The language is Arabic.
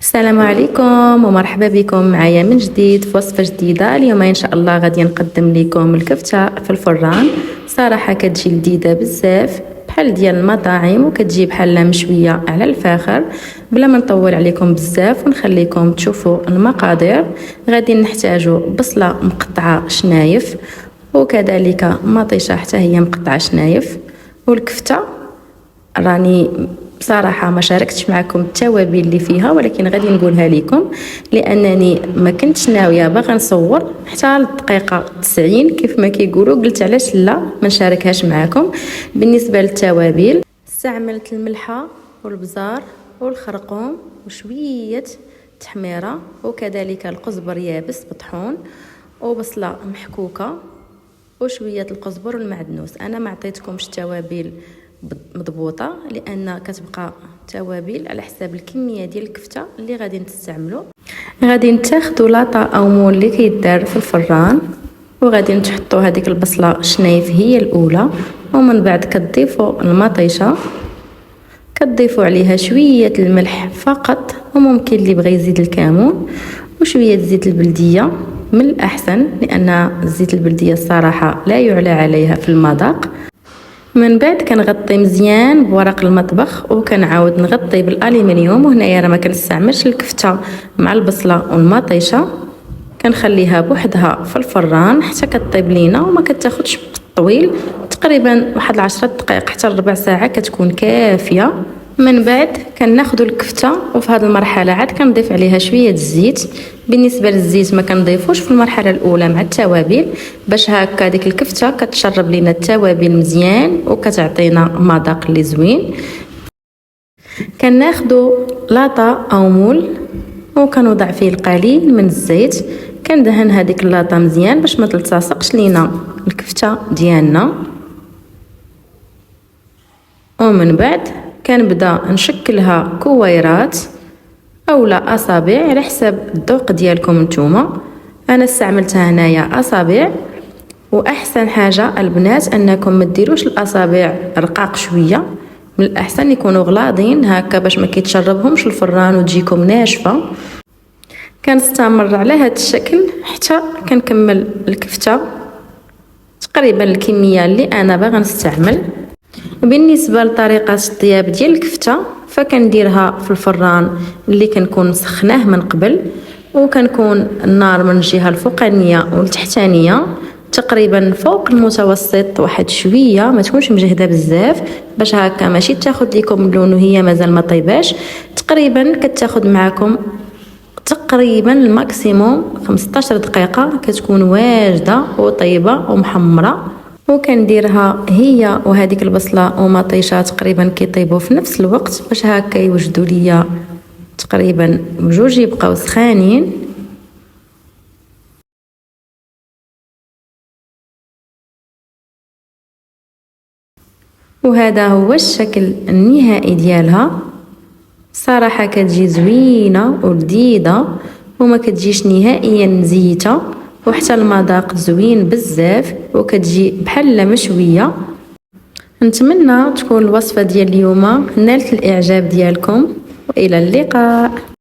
السلام عليكم ومرحبا بكم معايا من جديد في وصفه جديده. اليوم ان شاء الله غادي نقدم لكم الكفته في الفران. صراحه كتجي لذيذه بزاف بحال ديال المطاعم وكتجي بحال مشويه على الفاخر. بلا ما نطول عليكم بزاف ونخليكم تشوفوا المقادير. غادي نحتاجوا بصله مقطعه شنايف وكذلك مطيشه حتى هي مقطعه شنايف. والكفته راني بصراحه ما شاركتش معكم التوابل اللي فيها، ولكن غادي نقولها لكم لانني ما كنتش ناويه باغا نصور حتى الدقيقه 90 كيف ما كيقولوا. قلت علاش لا ما نشاركهاش معكم. بالنسبه للتوابل استعملت الملحه والبزار والخرقوم وشويه تحميره وكذلك القزبر يابس مطحون وبصله محكوكه وشويه القزبر والمعدنوس. انا ما عطيتكمش التوابل مضبوطه لان كتبقى توابل على حساب الكميه ديال الكفته اللي غادي تستعملوا. غادي نتاخذوا لاطه او مول اللي كيدار في الفران وغادي تحطوا هذيك البصله شنايف هي الاولى، ومن بعد كتضيفوا المطيشه، كتضيفوا عليها شويه الملح فقط، وممكن اللي بغى يزيد الكمون وشويه زيت البلديه من الاحسن لان زيت البلديه الصراحه لا يعلى عليها في المذاق. من بعد كنغطي مزيان بورق المطبخ وكنعاود نغطي بالالومنيوم. وهنايا راه ما كنستعملش الكفته مع البصله والمطيشه، كنخليها بوحدها في الفران حتى كطيب لينا وما كتاخذش طويل، تقريبا واحد 10 دقائق حتى ربع ساعه كتكون كافيه. من بعد كناخذوا الكفته وفي هذه المرحله عاد كنضيف عليها شويه الزيت. بالنسبه للزيت ما كنضيفوش في المرحله الاولى مع التوابل باش هكا ديك الكفته كتشرب لينا التوابل مزيان وكتعطينا مذاق اللي زوين. كناخذوا لاطه او مول وكنوضع فيه القليل من الزيت، كندهن هذيك اللاطه مزيان باش ما تلتصقش لينا الكفته ديالنا. ومن بعد كنبدا نشكلها كويرات اولا اصابع على حساب الذوق ديالكم نتوما. انا استعملتها هنايا اصابع، واحسن حاجه البنات انكم ما ديروش الاصابع رقاق شويه، من الاحسن يكونوا غلاضين هكا باش ما كيتشربهمش الفران وتجيكم ناشفه. كنستمر على هذا الشكل حتى كنكمل الكفته تقريبا الكميه اللي انا باغا نستعمل. بالنسبه لطريقه الطياب ديال الكفته فكنديرها في الفران اللي كنكون مسخناه من قبل، وكنكون النار من الجهه الفوقانيه والتحتانيه تقريبا فوق المتوسط واحد شويه، ما تكونش مجهده بزاف باش هكا ماشي تاخذ لكم اللون وهي مازال ما طيباش. تقريبا كتاخذ معكم تقريبا الماكسيموم 15 دقيقه كتكون واجده وطيبه ومحمره. وكنديرها هي وهذيك البصله ومطيشه تقريبا كيطيبوا في نفس الوقت باش هكا يوجدوا ليا تقريبا بجوج يبقاو سخانين. وهذا هو الشكل النهائي ديالها. صراحه كتجي زوينه ولذيذه وما كتجيش نهائيا مزيته، وحتى المذاق زوين بزاف وكتجي بحال مشويه. نتمنى تكون الوصفه ديال اليوم نالت الاعجاب ديالكم، والى اللقاء.